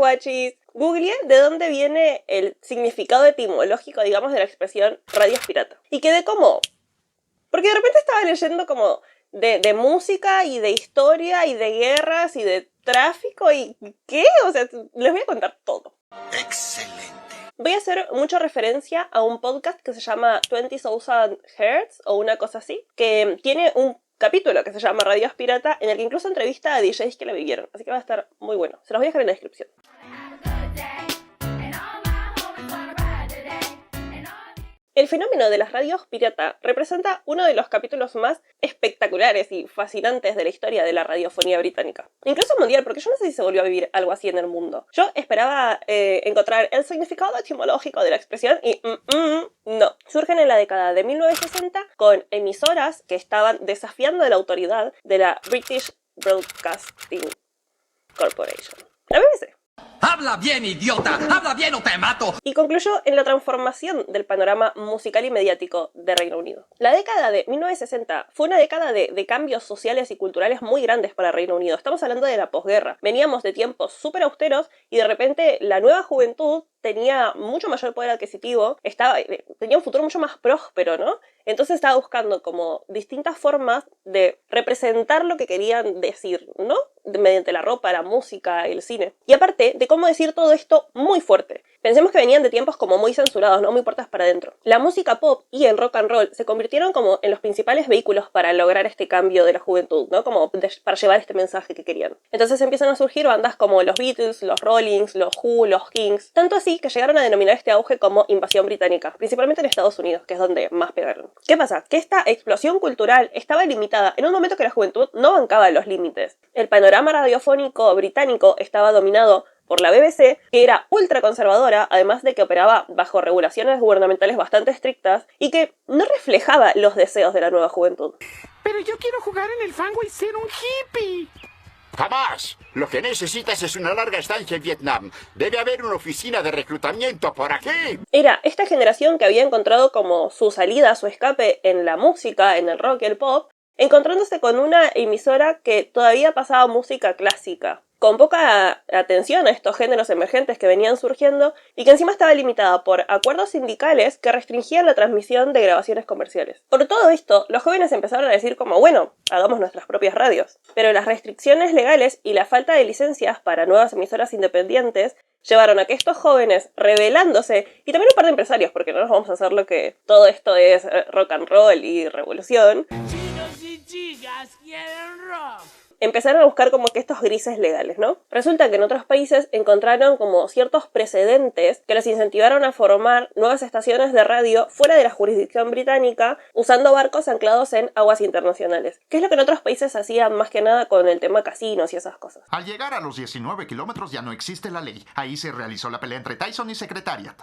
guachis, googleé de dónde viene el significado etimológico, digamos, de la expresión radios pirata. Y quedé como... Porque de repente estaba leyendo como de música y de historia y de guerras y de tráfico y ¿qué? O sea, les voy a contar todo. Excelente. Voy a hacer mucha referencia a un podcast que se llama 20,000 Hertz o una cosa así, que tiene un capítulo que se llama Radios Pirata, en el que incluso entrevista a DJs que la vivieron. Así que va a estar muy bueno. Se los voy a dejar en la descripción. El fenómeno de las radios pirata representa uno de los capítulos más espectaculares y fascinantes de la historia de la radiofonía británica. Incluso mundial, porque yo no sé si se volvió a vivir algo así en el mundo. Yo esperaba encontrar el significado etimológico de la expresión y no. Surgen en la década de 1960 con emisoras que estaban desafiando la autoridad de la British Broadcasting Corporation, la BBC. ¡Habla bien, idiota! ¡Habla bien o te mato! Y concluyó en la transformación del panorama musical y mediático de Reino Unido. La década de 1960 fue una década de cambios sociales y culturales muy grandes para Reino Unido. Estamos hablando de la posguerra. Veníamos de tiempos súper austeros y de repente la nueva juventud tenía mucho mayor poder adquisitivo, tenía un futuro mucho más próspero, ¿no? Entonces estaba buscando como distintas formas de representar lo que querían decir, ¿no? Mediante la ropa, la música, el cine. Y aparte de cómo decir todo esto muy fuerte. Pensemos que venían de tiempos como muy censurados, ¿no? Muy puertas para adentro. La música pop y el rock and roll se convirtieron como en los principales vehículos para lograr este cambio de la juventud, ¿no? Como para llevar este mensaje que querían. Entonces empiezan a surgir bandas como los Beatles, los Rollings, los Who, los Kings. Tanto así que llegaron a denominar este auge como invasión británica, principalmente en Estados Unidos, que es donde más pegaron. ¿Qué pasa? Que esta explosión cultural estaba limitada en un momento que la juventud no bancaba los límites. El panorama radiofónico británico estaba dominado por la BBC, que era ultra conservadora, además de que operaba bajo regulaciones gubernamentales bastante estrictas y que no reflejaba los deseos de la nueva juventud. Pero yo quiero jugar en el fango y ser un hippie. ¡Jamás! Lo que necesitas es una larga estancia en Vietnam. Debe haber una oficina de reclutamiento por aquí. Era esta generación que había encontrado como su salida, su escape en la música, en el rock y el pop, encontrándose con una emisora que todavía pasaba música clásica, con poca atención a estos géneros emergentes que venían surgiendo y que encima estaba limitada por acuerdos sindicales que restringían la transmisión de grabaciones comerciales. Por todo esto, los jóvenes empezaron a decir como, bueno, hagamos nuestras propias radios. Pero las restricciones legales y la falta de licencias para nuevas emisoras independientes llevaron a que estos jóvenes, rebelándose, y también un par de empresarios, porque no nos vamos a hacer lo que todo esto es rock and roll y revolución, Chicos y chicas quieren rock. empezaron a buscar como que estos grises legales, ¿no? Resulta que en otros países encontraron como ciertos precedentes que los incentivaron a formar nuevas estaciones de radio fuera de la jurisdicción británica usando barcos anclados en aguas internacionales, que es lo que en otros países hacían más que nada con el tema casinos y esas cosas. Al llegar a los 19 kilómetros ya no existe la ley. Ahí se realizó la pelea entre Tyson y Secretariat.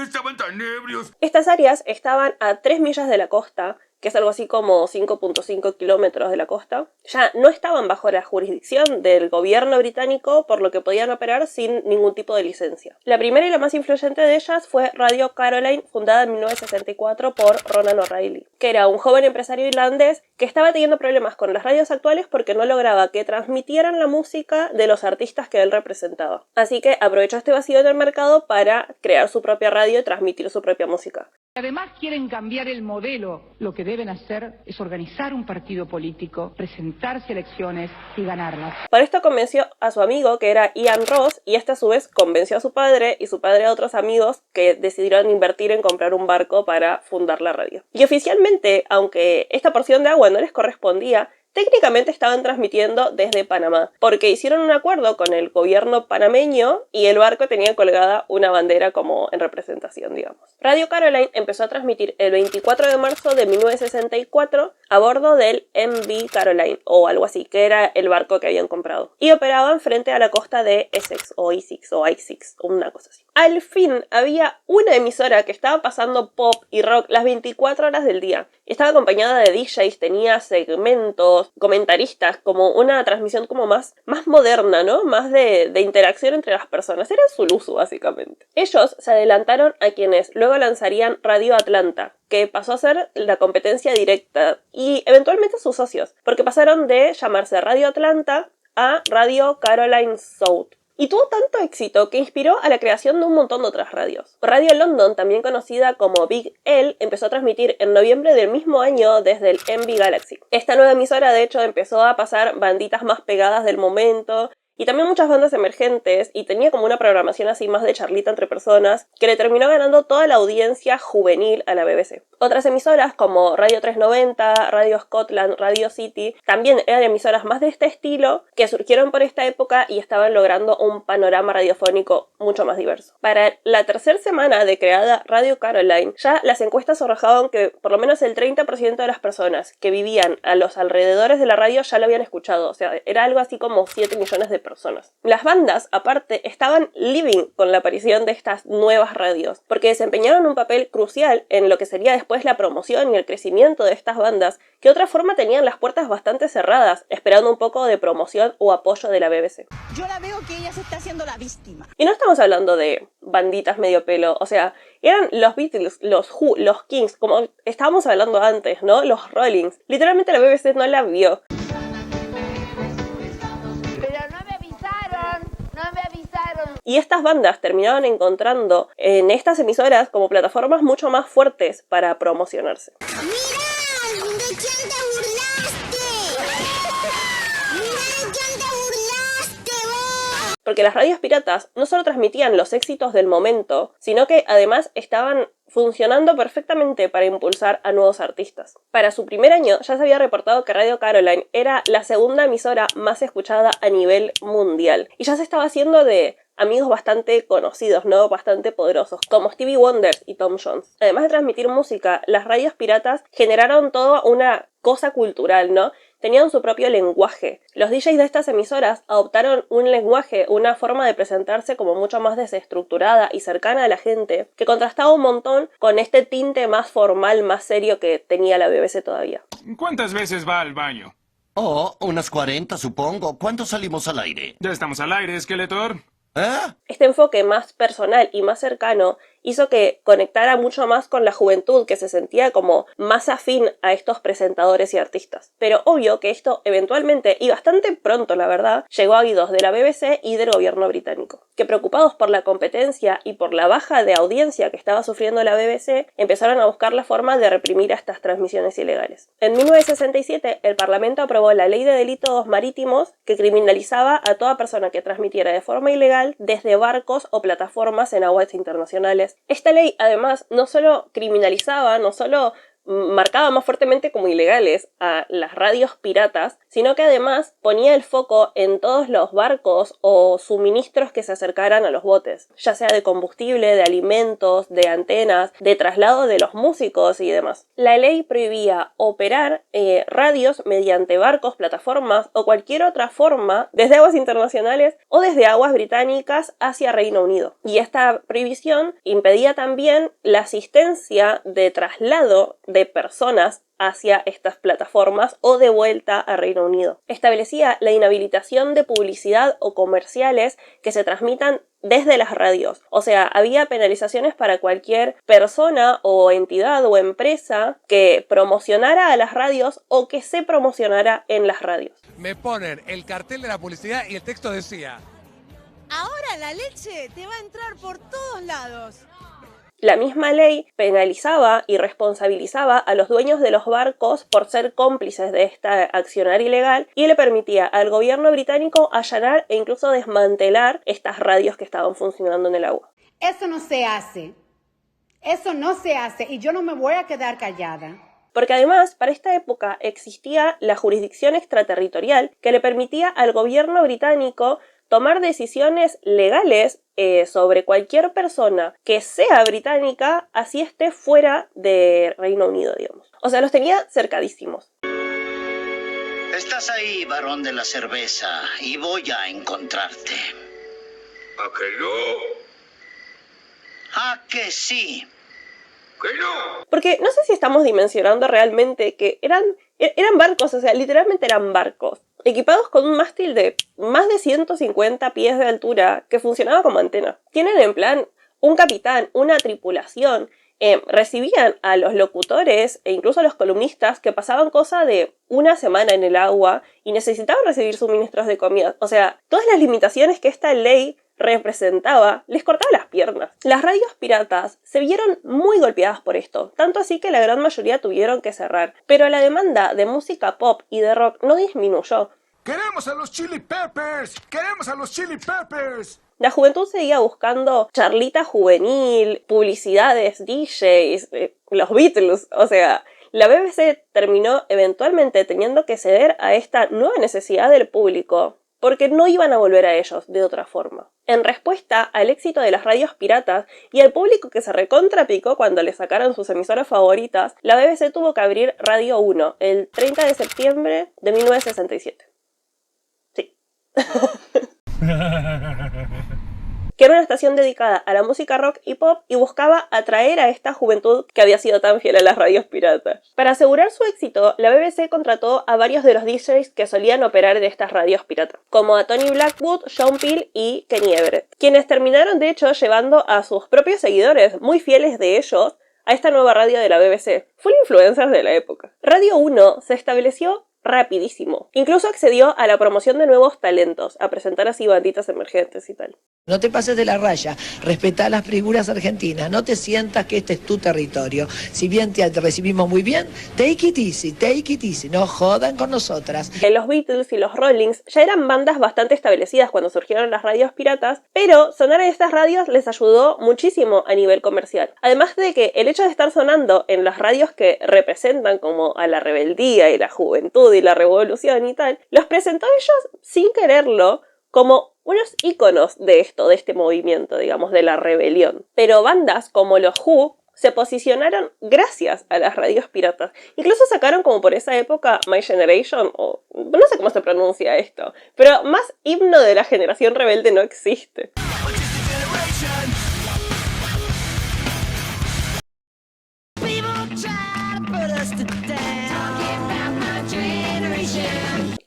Estaban tan ebrios. Estas áreas estaban a 3 millas de la costa, que es algo así como 5.5 kilómetros de la costa. Ya no estaban bajo la jurisdicción del gobierno británico, por lo que podían operar sin ningún tipo de licencia. La primera y la más influyente de ellas fue Radio Caroline, fundada en 1964 por Ronan O'Reilly, que era un joven empresario irlandés que estaba teniendo problemas con las radios actuales porque no lograba que transmitieran la música de los artistas que él representaba. Así que aprovechó este vacío en el mercado para crear su propia radio y transmitir su propia música. Además quieren cambiar el modelo. Lo que deben hacer es organizar un partido político, presentarse a elecciones y ganarlas. Para esto convenció a su amigo, que era Ian Ross, y este a su vez convenció a su padre y su padre a otros amigos que decidieron invertir en comprar un barco para fundar la radio. Y oficialmente, aunque esta porción de agua no les correspondía, técnicamente estaban transmitiendo desde Panamá, porque hicieron un acuerdo con el gobierno panameño y el barco tenía colgada una bandera como en representación, digamos. Radio Caroline empezó a transmitir el 24 de marzo de 1964 a bordo del MV Caroline, o algo así, que era el barco que habían comprado. Y operaban frente a la costa de Essex, o Essex, una cosa así. Al fin, había una emisora que estaba pasando pop y rock las 24 horas del día. Estaba acompañada de DJs, tenía segmentos, comentaristas, como una transmisión como más moderna, ¿no? Más de interacción entre las personas. Era Zuluzu, básicamente. Ellos se adelantaron a quienes luego lanzarían Radio Atlanta, que pasó a ser la competencia directa, y eventualmente sus socios, porque pasaron de llamarse Radio Atlanta a Radio Caroline South. y tuvo tanto éxito que inspiró a la creación de un montón de otras radios. Radio London, también conocida como Big L, empezó a transmitir en noviembre del mismo año desde el MB Galaxy. Esta nueva emisora de hecho empezó a pasar banditas más pegadas del momento y también muchas bandas emergentes, y tenía como una programación así más de charlita entre personas, que le terminó ganando toda la audiencia juvenil a la BBC. Otras emisoras como Radio 390, Radio Scotland, Radio City, también eran emisoras más de este estilo, que surgieron por esta época y estaban logrando un panorama radiofónico mucho más diverso. Para la tercera semana de creada Radio Caroline, ya las encuestas arrojaban que por lo menos el 30% de las personas que vivían a los alrededores de la radio ya lo habían escuchado, o sea, era algo así como 7 millones de personas. Las bandas, aparte, estaban living con la aparición de estas nuevas radios, porque desempeñaron un papel crucial en lo que sería después la promoción y el crecimiento de estas bandas, que de otra forma tenían las puertas bastante cerradas, esperando un poco de promoción o apoyo de la BBC. Yo la veo que ella se está haciendo la víctima. Y no estamos hablando de banditas medio pelo, o sea, eran los Beatles, los Who, los Kings, como estábamos hablando antes, ¿no? Los Rollings. Literalmente la BBC no la vio. Y estas bandas terminaban encontrando en estas emisoras como plataformas mucho más fuertes para promocionarse. ¡Mira! ¿De quién te burlaste? ¡Mira de quién te burlaste vos! Porque las radios piratas no solo transmitían los éxitos del momento, sino que además estaban funcionando perfectamente para impulsar a nuevos artistas. Para su primer año ya se había reportado que Radio Caroline era la segunda emisora más escuchada a nivel mundial. Y ya se estaba haciendo de amigos bastante conocidos, ¿no? Bastante poderosos, como Stevie Wonder y Tom Jones. Además de transmitir música, las radios piratas generaron toda una cosa cultural, ¿no? Tenían su propio lenguaje. Los DJs de estas emisoras adoptaron un lenguaje, una forma de presentarse como mucho más desestructurada y cercana a la gente, que contrastaba un montón con este tinte más formal, más serio que tenía la BBC todavía. ¿Cuántas veces va al baño? Oh, unas 40, supongo. ¿Cuándo salimos al aire? Ya estamos al aire, Skeletor. ¿Eh? Este enfoque más personal y más cercano hizo que conectara mucho más con la juventud, que se sentía como más afín a estos presentadores y artistas. Pero obvio que esto eventualmente, y bastante pronto la verdad, llegó a oídos de la BBC y del gobierno británico, que preocupados por la competencia y por la baja de audiencia que estaba sufriendo la BBC, empezaron a buscar la forma de reprimir a estas transmisiones ilegales. En 1967, el Parlamento aprobó la Ley de Delitos Marítimos, que criminalizaba a toda persona que transmitiera de forma ilegal desde barcos o plataformas en aguas internacionales. Esta ley, además, no solo criminalizaba, no solo marcaba más fuertemente como ilegales a las radios piratas, sino que además ponía el foco en todos los barcos o suministros que se acercaran a los botes, ya sea de combustible, de alimentos, de antenas, de traslado de los músicos y demás. La ley prohibía operar radios mediante barcos, plataformas o cualquier otra forma desde aguas internacionales o desde aguas británicas hacia Reino Unido. Y esta prohibición impedía también la asistencia de traslado de personas hacia estas plataformas o de vuelta a Reino Unido. Establecía la inhabilitación de publicidad o comerciales que se transmitan desde las radios. O sea, había penalizaciones para cualquier persona o entidad o empresa que promocionara a las radios o que se promocionara en las radios. Me ponen el cartel de la publicidad y el texto decía: Ahora la leche te va a entrar por todos lados. La misma ley penalizaba y responsabilizaba a los dueños de los barcos por ser cómplices de esta accionar ilegal y le permitía al gobierno británico allanar e incluso desmantelar estas radios que estaban funcionando en el agua. Eso no se hace. Eso no se hace y yo no me voy a quedar callada. Porque además, para esta época existía la jurisdicción extraterritorial que le permitía al gobierno británico tomar decisiones legales sobre cualquier persona que sea británica, así esté fuera de Reino Unido, digamos. O sea, los tenía cercadísimos. Estás ahí, varón de la cerveza, y voy a encontrarte. ¿A que no? ¿A que sí? ¿Que no? Porque no sé si estamos dimensionando realmente que eran barcos, o sea, literalmente eran barcos, equipados con un mástil de más de 150 pies de altura que funcionaba como antena. Tienen en plan un capitán, una tripulación, recibían a los locutores e incluso a los columnistas que pasaban cosa de una semana en el agua y necesitaban recibir suministros de comida. O sea, todas las limitaciones que esta ley representaba les cortaba las piernas. Las radios piratas se vieron muy golpeadas por esto, tanto así que la gran mayoría tuvieron que cerrar. Pero la demanda de música pop y de rock no disminuyó. ¡Queremos a los Chili Peppers! ¡Queremos a los Chili Peppers! La juventud seguía buscando charlita juvenil, publicidades, DJs, los Beatles, o sea, la BBC terminó eventualmente teniendo que ceder a esta nueva necesidad del público, porque no iban a volver a ellos de otra forma. En respuesta al éxito de las radios piratas y al público que se recontrapicó cuando le sacaron sus emisoras favoritas, la BBC tuvo que abrir Radio 1 el 30 de septiembre de 1967. Sí. Que era una estación dedicada a la música rock y pop y buscaba atraer a esta juventud que había sido tan fiel a las radios piratas. Para asegurar su éxito, la BBC contrató a varios de los DJs que solían operar en estas radios piratas, como a Tony Blackwood, Sean Peel y Kenny Everett, quienes terminaron de hecho llevando a sus propios seguidores, muy fieles de ellos, a esta nueva radio de la BBC. Full influencers de la época. Radio 1 se estableció rapidísimo. Incluso accedió a la promoción de nuevos talentos, a presentar así banditas emergentes y tal. No te pases de la raya, respetá las figuras argentinas, no te sientas que este es tu territorio. Si bien te recibimos muy bien, take it easy, no jodan con nosotras. Los Beatles y los Rollings ya eran bandas bastante establecidas cuando surgieron las radios piratas, pero sonar en estas radios les ayudó muchísimo a nivel comercial. Además de que el hecho de estar sonando en las radios que representan como a la rebeldía y la juventud y la revolución y tal, los presentó ellos sin quererlo como unos íconos de esto, de este movimiento, digamos, de la rebelión. Pero bandas como los Who se posicionaron gracias a las radios piratas. Incluso sacaron como por esa época My Generation, o no sé cómo se pronuncia esto, pero más himno de la generación rebelde no existe.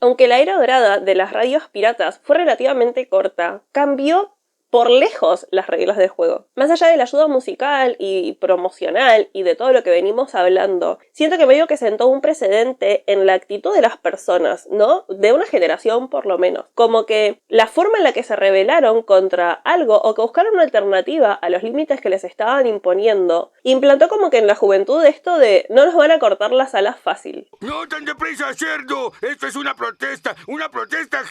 Aunque la era dorada de las radios piratas fue relativamente corta, cambió por lejos las reglas del juego. Más allá de la ayuda musical y promocional y de todo lo que venimos hablando, siento que medio que sentó un precedente en la actitud de las personas, ¿no? De una generación por lo menos. Como que la forma en la que se rebelaron contra algo o que buscaron una alternativa a los límites que les estaban imponiendo, implantó como que en la juventud esto de no nos van a cortar las alas fácil. ¡No tan deprisa, cerdo! ¡Esto es una protesta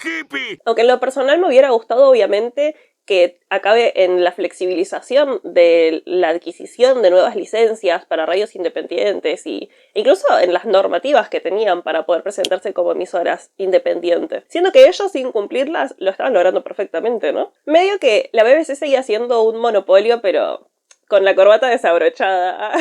hippie! Aunque en lo personal me hubiera gustado, obviamente, que acabe en la flexibilización de la adquisición de nuevas licencias para radios independientes y incluso en las normativas que tenían para poder presentarse como emisoras independientes. Siendo que ellos, sin cumplirlas, lo estaban logrando perfectamente, ¿no? Medio que la BBC seguía siendo un monopolio, pero con la corbata desabrochada.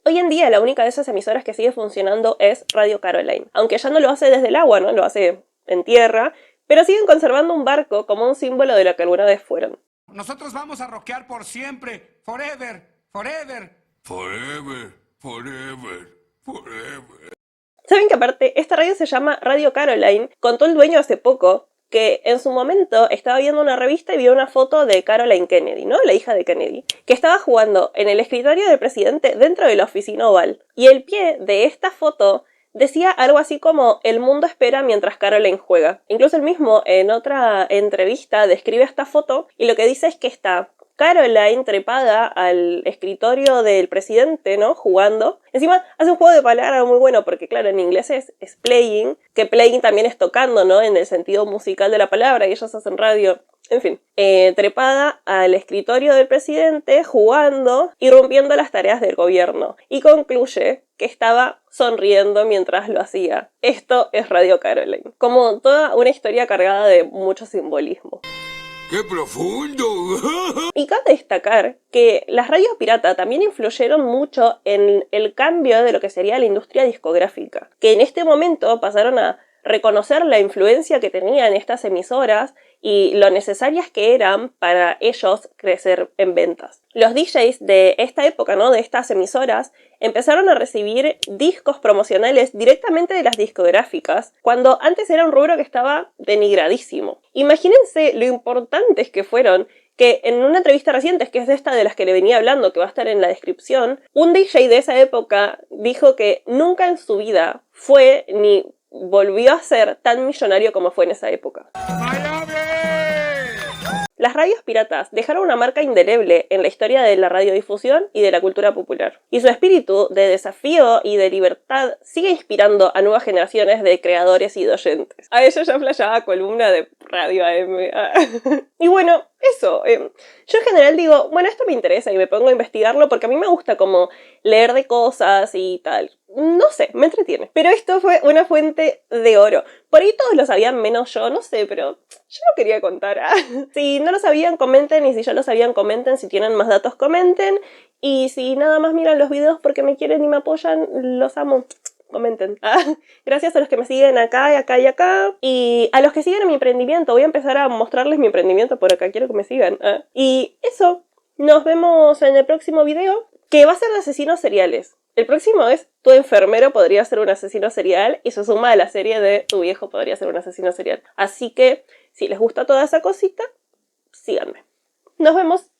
Hoy en día la única de esas emisoras que sigue funcionando es Radio Caroline, aunque ya no lo hace desde el agua, ¿no? Lo hace en tierra, pero siguen conservando un barco como un símbolo de lo que alguna vez fueron. Nosotros vamos a rockear por siempre, forever, forever. Forever, forever, forever. ¿Saben que aparte esta radio se llama Radio Caroline? Contó el dueño hace poco que en su momento estaba viendo una revista y vio una foto de Caroline Kennedy, ¿no? La hija de Kennedy, que estaba jugando en el escritorio del presidente dentro de la oficina oval. Y el pie de esta foto decía algo así como "el mundo espera mientras Caroline juega". Incluso él mismo en otra entrevista describe esta foto y lo que dice es que está Caroline trepada al escritorio del presidente, ¿no? Jugando. Encima hace un juego de palabras muy bueno porque, claro, en inglés es playing, que playing también es tocando, ¿no? En el sentido musical de la palabra, y ellos hacen radio. En fin, trepada al escritorio del presidente, jugando y rompiendo las tareas del gobierno. Y concluye que estaba sonriendo mientras lo hacía. Esto es Radio Caroline. Como toda una historia cargada de mucho simbolismo. ¡Qué profundo! Y cabe destacar que las radios pirata también influyeron mucho en el cambio de lo que sería la industria discográfica, que en este momento pasaron a reconocer la influencia que tenían estas emisoras y lo necesarias que eran para ellos crecer en ventas. Los DJs de esta época, ¿no? De estas emisoras, empezaron a recibir discos promocionales directamente de las discográficas, cuando antes era un rubro que estaba denigradísimo. Imagínense lo importantes que fueron, que en una entrevista reciente, que es de esta de las que le venía hablando, que va a estar en la descripción, un DJ de esa época dijo que nunca en su vida fue ni volvió a ser tan millonario como fue en esa época. Las radios piratas dejaron una marca indeleble en la historia de la radiodifusión y de la cultura popular. Y su espíritu de desafío y de libertad sigue inspirando a nuevas generaciones de creadores y de oyentes. A eso ya flasheaba columna de Radio AM. Y bueno, eso. Yo en general digo, bueno, esto me interesa y me pongo a investigarlo porque a mí me gusta como leer de cosas y tal. No sé, me entretiene. Pero esto fue una fuente de oro. Por ahí todos lo sabían menos yo, no sé, pero yo lo quería contar. Si no lo sabían, comenten, y si ya lo sabían, comenten. Si tienen más datos, comenten. Y si nada más miran los videos porque me quieren y me apoyan, los amo. Comenten. Gracias a los que me siguen acá y acá y acá. Y a los que siguen mi emprendimiento. Voy a empezar a mostrarles mi emprendimiento por acá. Quiero que me sigan. Y eso. Nos vemos en el próximo video, que va a ser de asesinos seriales. El próximo es Tu enfermero podría ser un asesino serial, y se suma a la serie de Tu viejo podría ser un asesino serial. Así que, si les gusta toda esa cosita, síganme. Nos vemos.